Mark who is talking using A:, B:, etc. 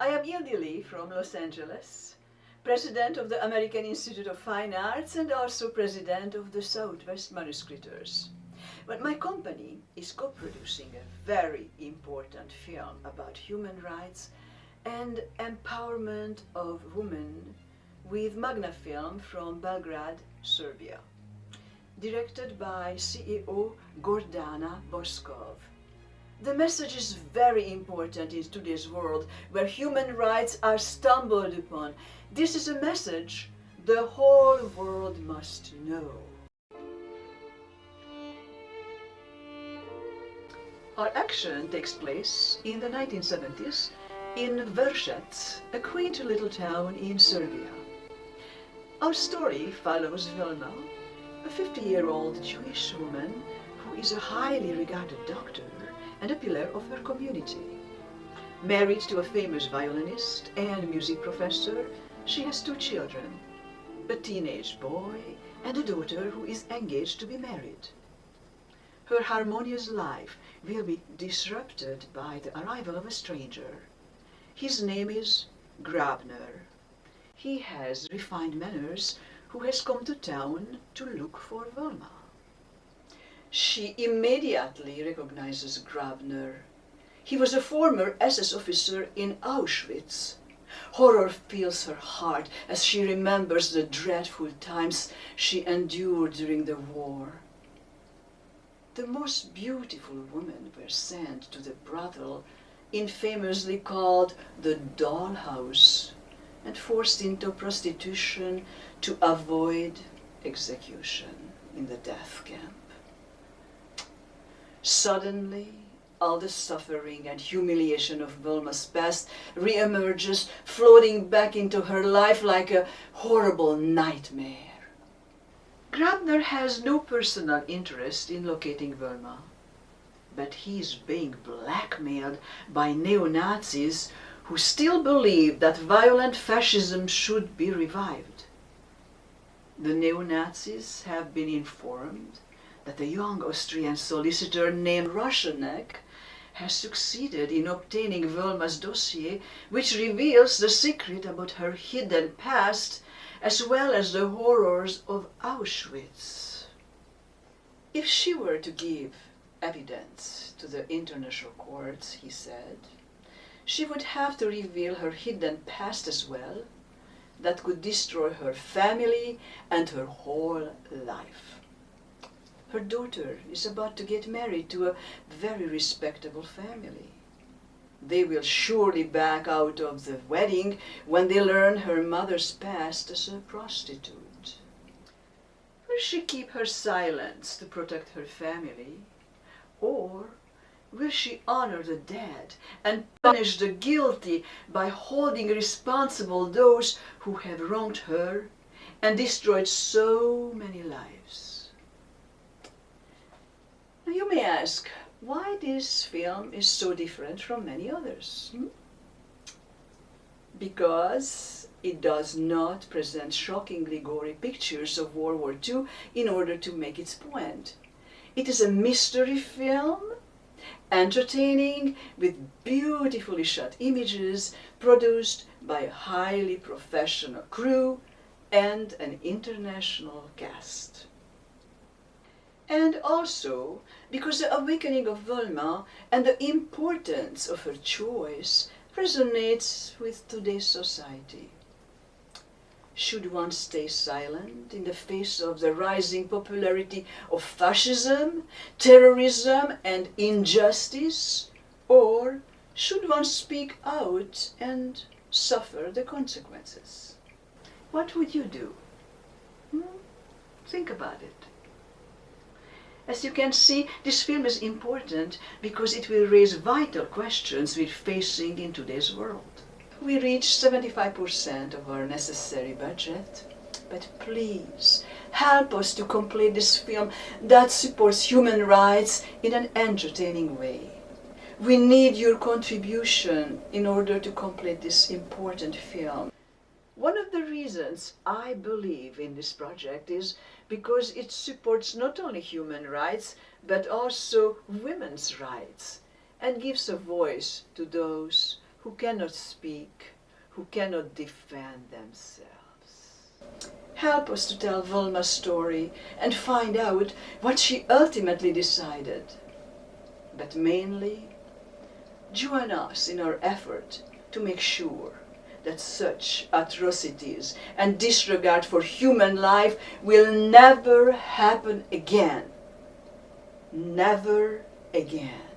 A: I am Ildi Lee from Los Angeles, president of the American Institute of Fine Arts and also president of the Southwest Manuscriptors. But my company is co-producing a very important film about human rights and empowerment of women with Magna Film from Belgrade, Serbia, directed by CEO Gordana Boskov. The message is very important in today's world where human rights are stumbled upon. This is a message the whole world must know. Our action takes place in the 1970s in Vršac, a quaint little town in Serbia. Our story follows Vilma, a 50-year-old Jewish woman who is a highly regarded doctor and a pillar of her community. Married to a famous violinist and music professor, she has 2 children, a teenage boy and a daughter who is engaged to be married. Her harmonious life will be disrupted by the arrival of a stranger. His name is Grabner. He has refined manners who has come to town to look for Vilma. She immediately recognizes Grabner. He was a former SS officer in Auschwitz. Horror fills her heart as she remembers the dreadful times she endured during the war. The most beautiful women were sent to the brothel, infamously called the dollhouse, and forced into prostitution to avoid execution in the death camp. Suddenly, all the suffering and humiliation of Vilma's past re-emerges, floating back into her life like a horrible nightmare. Grabner has no personal interest in locating Vilma, but he is being blackmailed by neo-Nazis who still believe that violent fascism should be revived. The neo-Nazis have been informed that a young Austrian solicitor named Roshanek has succeeded in obtaining Vilma's dossier, which reveals the secret about her hidden past as well as the horrors of Auschwitz. If she were to give evidence to the international courts, he said, she would have to reveal her hidden past as well. That could destroy her family and her whole life. Her daughter is about to get married to a very respectable family. They will surely back out of the wedding when they learn her mother's past as a prostitute. Will she keep her silence to protect her family? Or will she honor the dead and punish the guilty by holding responsible those who have wronged her and destroyed so many lives? Now you may ask, why this film is so different from many others? Because it does not present shockingly gory pictures of World War II in order to make its point. It is a mystery film, entertaining, with beautifully shot images produced by a highly professional crew and an international cast. And also because the awakening of Vilma and the importance of her choice resonates with today's society. Should one stay silent in the face of the rising popularity of fascism, terrorism, and injustice? Or should one speak out and suffer the consequences? What would you do? Think about it. As you can see, this film is important because it will raise vital questions we're facing in today's world. We reached 75% of our necessary budget, but please help us to complete this film that supports human rights in an entertaining way. We need your contribution in order to complete this important film. One of the reasons I believe in this project is because it supports not only human rights, but also women's rights, and gives a voice to those who cannot speak, who cannot defend themselves. Help us to tell Vilma's story and find out what she ultimately decided. But mainly, join us in our effort to make sure that such atrocities and disregard for human life will never happen again. Never again.